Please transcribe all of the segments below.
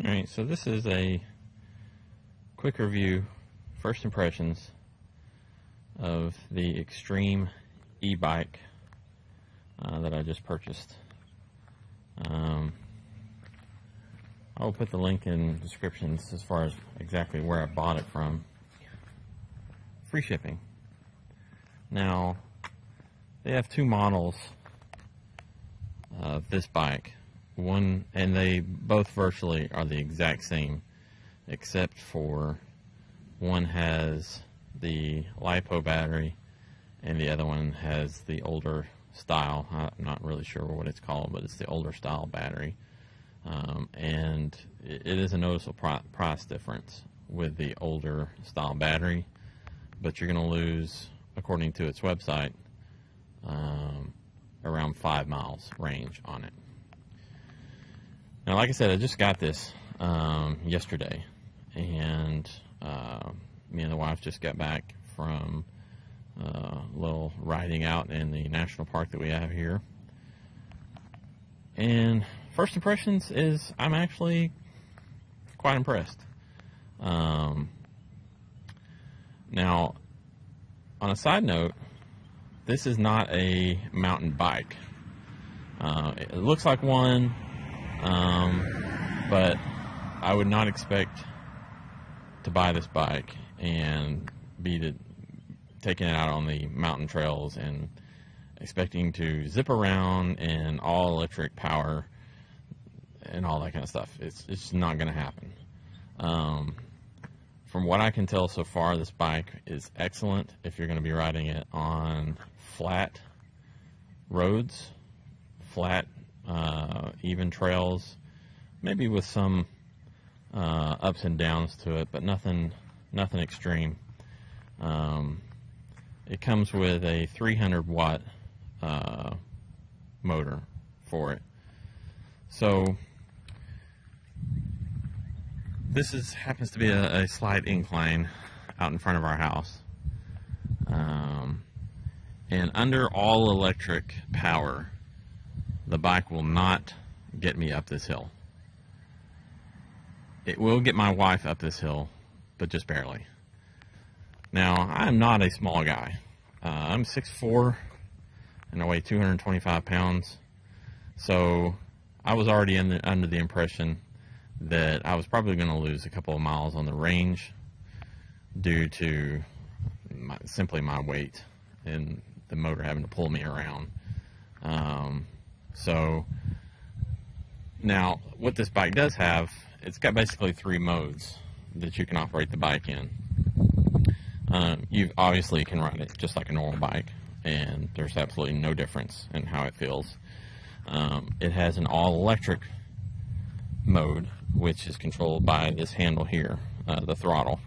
Alright, so this is a quick review, first impressions of the x-treme e-bike that I just purchased. I will put the link in the descriptions as far as exactly where I bought it from. Free shipping. Now, they have two models of this bike. One, and they both virtually are the exact same, except for one has the LiPo battery and the other one has the older style. I'm not really sure what it's called, but it's the older style battery. And it is a noticeable price difference with the older style battery, but you're going to lose, according to its website, around 5 miles range on it. Now, like I said, I just got this yesterday, and me and the wife just got back from a little riding out in the national park that we have here. And first impressions is I'm actually quite impressed. Now, on a side note, this is not a mountain bike. It looks like one, but I would not expect to buy this bike and be taking it out on the mountain trails and expecting to zip around in all electric power and all that kind of stuff. It's just not going to happen. From what I can tell so far, this bike is excellent if you're going to be riding it on flat roads, flat even trails, maybe with some ups and downs to it, but nothing extreme. It comes with a 300 watt motor for it. So this happens to be a slight incline out in front of our house, and under all electric power, the bike will not get me up this hill. It will get my wife up this hill, but just barely. Now, I'm not a small guy. I'm 6'4", and I weigh 225 pounds. So I was already under the impression that I was probably going to lose a couple of miles on the range due to simply my weight and the motor having to pull me around. So now what this bike does have, it's got basically 3 modes that you can operate the bike in. You obviously can ride it just like a normal bike, and there's absolutely no difference in how it feels. It has an all-electric mode, which is controlled by this handle here, the throttle.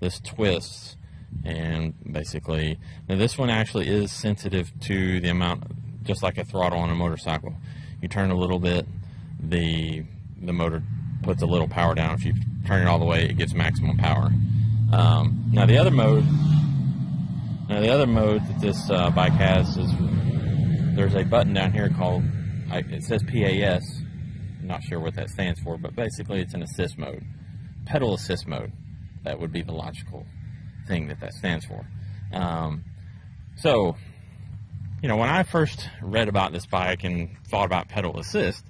This twists, and basically, now this one actually is sensitive to the amount, just like a throttle on a motorcycle. You turn a little bit, the motor puts a little power down. If you turn it all the way, it gives maximum power. Now the other mode that this bike has is there's a button down here called, it says PAS. I'm not sure what that stands for, but basically it's an assist mode, pedal assist mode. That would be the logical thing that stands for. So, you know, when I first read about this bike and thought about pedal assist,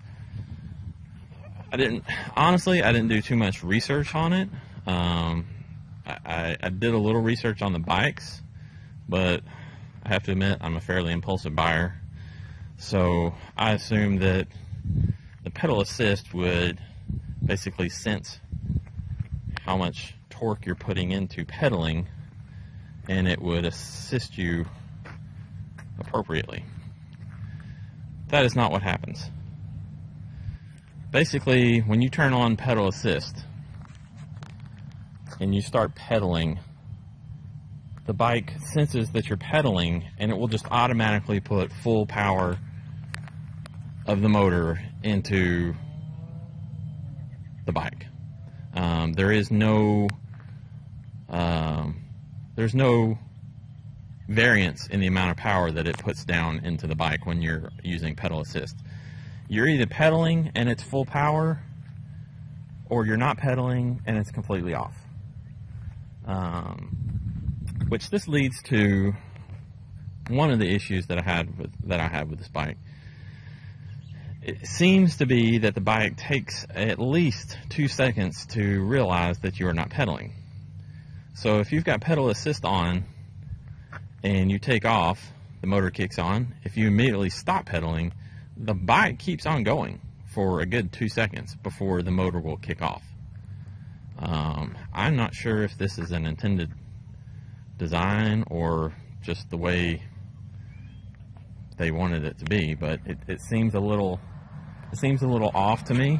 I didn't do too much research on it. I did a little research on the bikes, but I have to admit I'm a fairly impulsive buyer, so I assumed that the pedal assist would basically sense how much torque you're putting into pedaling, and it would assist you appropriately. That is not what happens. Basically, when you turn on pedal assist and you start pedaling, the bike senses that you're pedaling, and it will just automatically put full power of the motor into the bike. There's no variance in the amount of power that it puts down into the bike when you're using pedal assist. You're either pedaling and it's full power, or you're not pedaling and it's completely off. Which this leads to one of the issues that I have with this bike. It seems to be that the bike takes at least 2 seconds to realize that you are not pedaling. So if you've got pedal assist on and you take off, the motor kicks on. If you immediately stop pedaling, the bike keeps on going for a good 2 seconds before the motor will kick off. I'm not sure if this is an intended design or just the way they wanted it to be, but it seems a little off to me.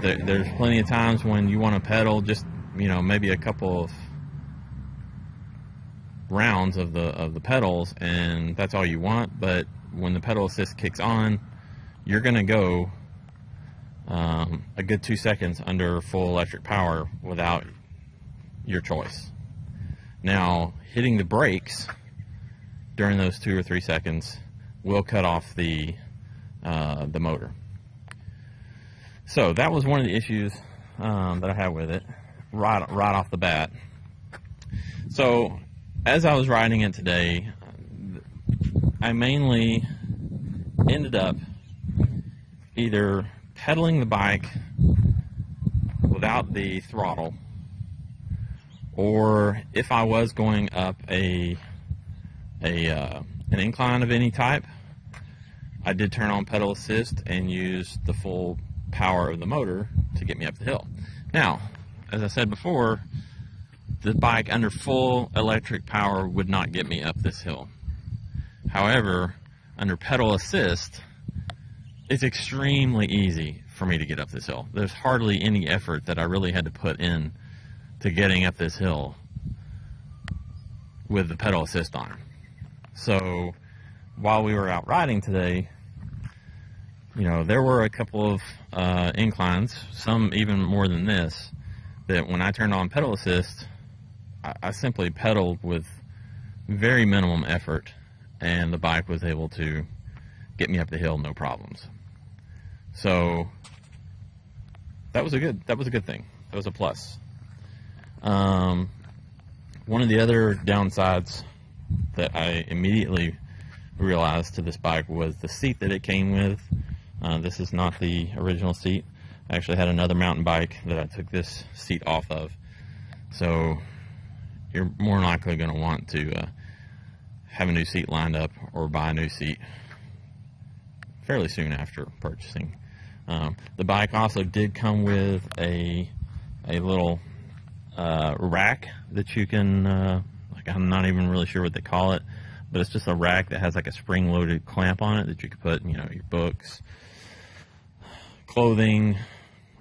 There's plenty of times when you want to pedal just, you know, maybe a couple of rounds of the pedals, and that's all you want. But when the pedal assist kicks on, you're gonna go a good 2 seconds under full electric power without your choice. Now, hitting the brakes during those 2 or 3 seconds will cut off the motor. So that was one of the issues that I had with it right off the bat. So as I was riding it today, I mainly ended up either pedaling the bike without the throttle, or if I was going up an incline of any type, I did turn on pedal assist and use the full power of the motor to get me up the hill. Now, as I said before, the bike under full electric power would not get me up this hill. However, under pedal assist, it's extremely easy for me to get up this hill. There's hardly any effort that I really had to put in to getting up this hill with the pedal assist on. So while we were out riding today, you know, there were a couple of inclines, some even more than this, that when I turned on pedal assist, I simply pedaled with very minimum effort, and the bike was able to get me up the hill no problems. So that was a good thing. That was a plus. One of the other downsides that I immediately realized to this bike was the seat that it came with. This is not the original seat. I actually had another mountain bike that I took this seat off of. So you're more likely going to want to have a new seat lined up or buy a new seat fairly soon after purchasing. The bike also did come with a little rack that you can, like, I'm not even really sure what they call it, but it's just a rack that has like a spring-loaded clamp on it that you can put, you know, your books, clothing,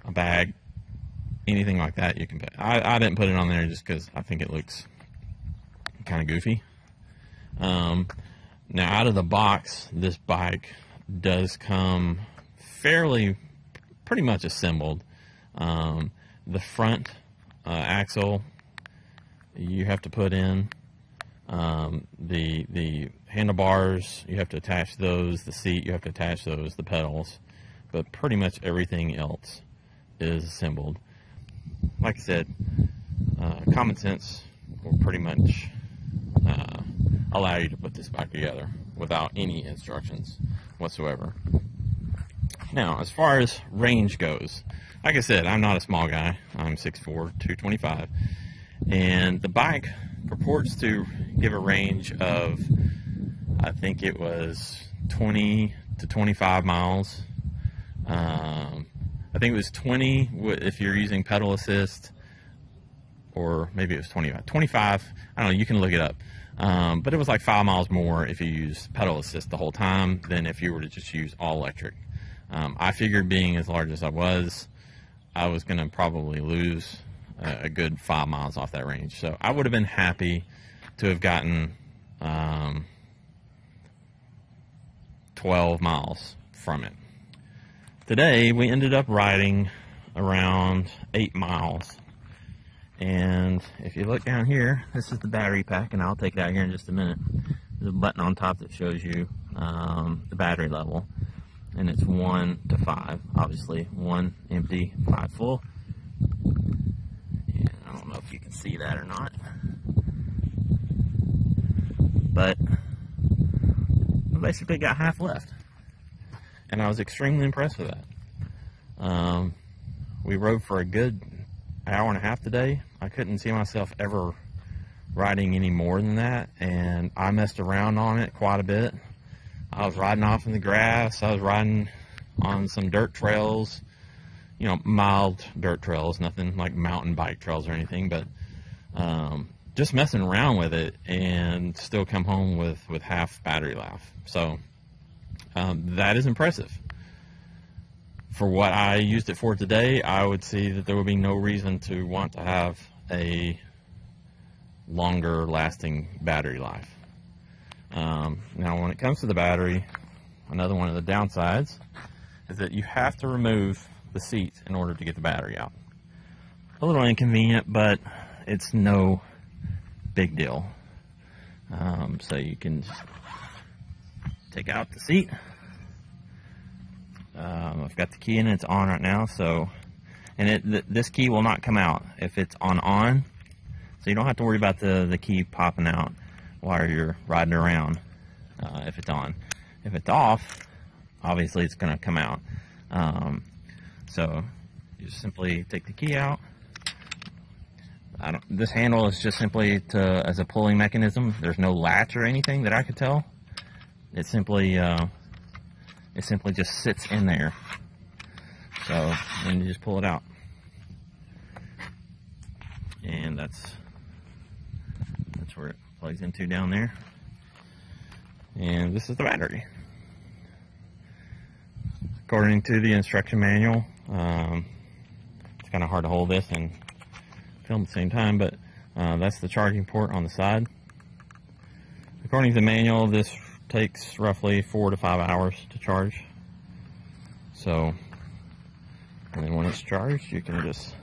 a bag, anything like that you can put. I didn't put it on there just because I think it looks kind of goofy. Now, out of the box, this bike does come pretty much assembled. The front axle you have to put in. The handlebars, you have to attach those. The seat, you have to attach those. The pedals. But pretty much everything else is assembled. Like I said, common sense will pretty much allow you to put this bike together without any instructions whatsoever. Now, as far as range goes, like I said, I'm not a small guy. I'm 6'4", 225. And the bike purports to give a range of, I think it was 20 to 25 miles. I think it was 20 if you're using pedal assist, or maybe it was 25. I don't know, you can look it up. But it was like 5 miles more if you use pedal assist the whole time than if you were to just use all electric. I figured, being as large as I was going to probably lose a good 5 miles off that range. So I would have been happy to have gotten 12 miles from it. Today we ended up riding around 8 miles. And if you look down here, this is the battery pack, and I'll take it out here in just a minute. There's a button on top that shows you the battery level. and it's 1 to 5. Obviously, 1 empty, 5 full. And I don't know if you can see that or not, but I basically got half left, and I was extremely impressed with that. We rode for a good hour and a half today. I couldn't see myself ever riding any more than that, and I messed around on it quite a bit. I was riding off in the grass. I was riding on some dirt trails, you know, mild dirt trails, nothing like mountain bike trails or anything, but just messing around with it, and still come home with half battery life. So that is impressive. For what I used it for today, I would see that there would be no reason to want to have a longer lasting battery life. Now, when it comes to the battery, another one of the downsides is that you have to remove the seat in order to get the battery out. A little inconvenient, but it's no big deal. So you can just take out the seat. I've got the key in, it's on right now, so, and this key will not come out if it's on, so you don't have to worry about the key popping out while you're riding around if it's on. If it's off, obviously it's going to come out. So you just simply take the key out. This handle is just simply as a pulling mechanism. There's no latch or anything that I could tell. It simply just sits in there. So then you just pull it out, and that's where it plugs into down there. And this is the battery. According to the instruction manual, it's kind of hard to hold this and film at the same time, but that's the charging port on the side. According to the manual, this takes roughly 4 to 5 hours to charge. So, and then when it's charged, you can just,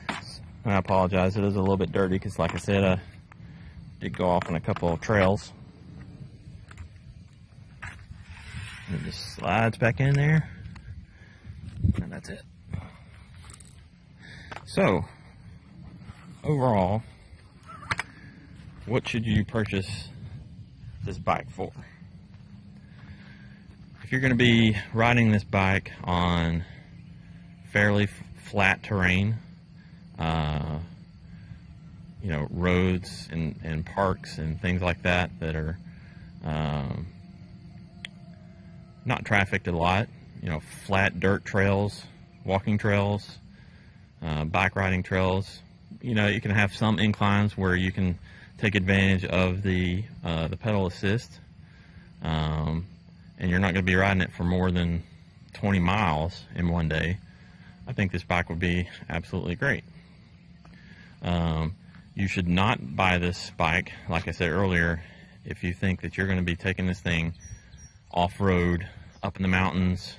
and I apologize, it is a little bit dirty because, like I said, I did go off on a couple of trails. It just slides back in there, and that's it. So, overall, what should you purchase this bike for? If you're going to be riding this bike on fairly flat terrain, you know, roads and parks and things like that are not trafficked a lot, you know, flat dirt trails, walking trails, bike riding trails, you know, you can have some inclines where you can take advantage of the pedal assist, and you're not going to be riding it for more than 20 miles in one day. I think this bike would be absolutely great. You should not buy this bike, like I said earlier, if you think that you're going to be taking this thing off-road, up in the mountains,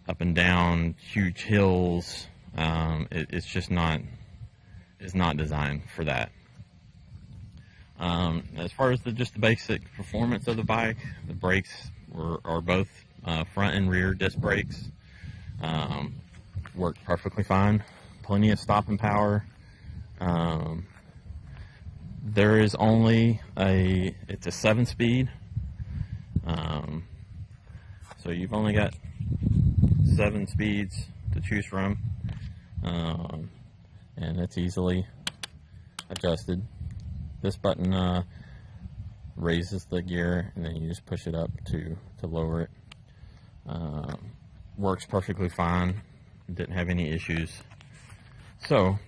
up and down huge hills. It's just not, it's not designed for that. As far as just the basic performance of the bike, the brakes are both front and rear disc brakes. Work perfectly fine. Plenty of stopping power. There is only it's a 7-speed. So you've only got 7 speeds to choose from, and it's easily adjusted. This button raises the gear, and then you just push it up to lower it. Works perfectly fine. Didn't have any issues. So,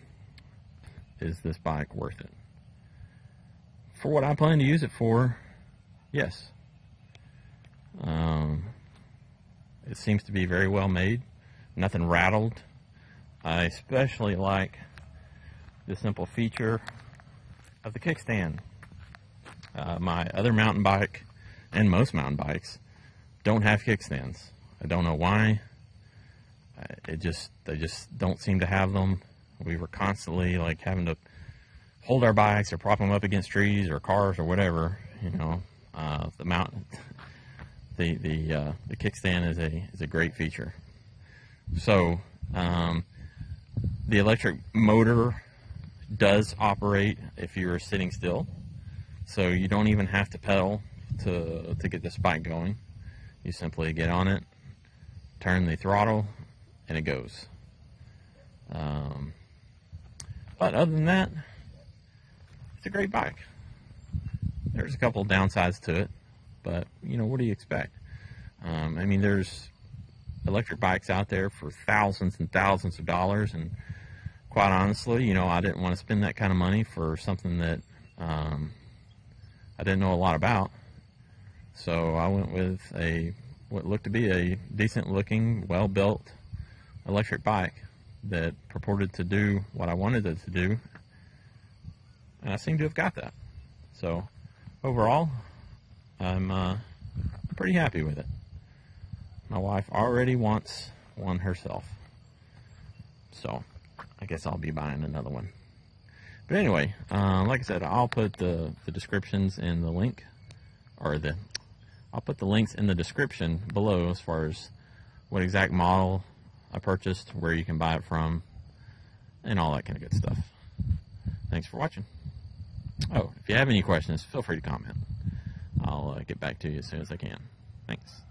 is this bike worth it? For what I plan to use it for, yes. It seems to be very well made. Nothing rattled. I especially like the simple feature of the kickstand. My other mountain bike, and most mountain bikes, don't have kickstands. I don't know why. They just don't seem to have them. We were constantly like having to hold our bikes or prop them up against trees or cars or whatever, you know. the kickstand is a great feature. So the electric motor does operate if you're sitting still, so you don't even have to pedal to get this bike going. You simply get on it, turn the throttle, and it goes. But other than that, it's a great bike. There's a couple of downsides to it, but you know, what do you expect? I mean, there's electric bikes out there for thousands and thousands of dollars, and quite honestly, you know, I didn't want to spend that kind of money for something that I didn't know a lot about. So I went with what looked to be a decent looking, well built electric bike that purported to do what I wanted it to do, and I seem to have got that. So overall, I'm pretty happy with it. My wife already wants one herself, so I guess I'll be buying another one. But anyway, like I said, I'll put the descriptions in the link, or I'll put the links in the description below as far as what exact model I purchased, where you can buy it from, and all that kind of good stuff. Thanks for watching. Oh, if you have any questions, feel free to comment. I'll get back to you as soon as I can. Thanks.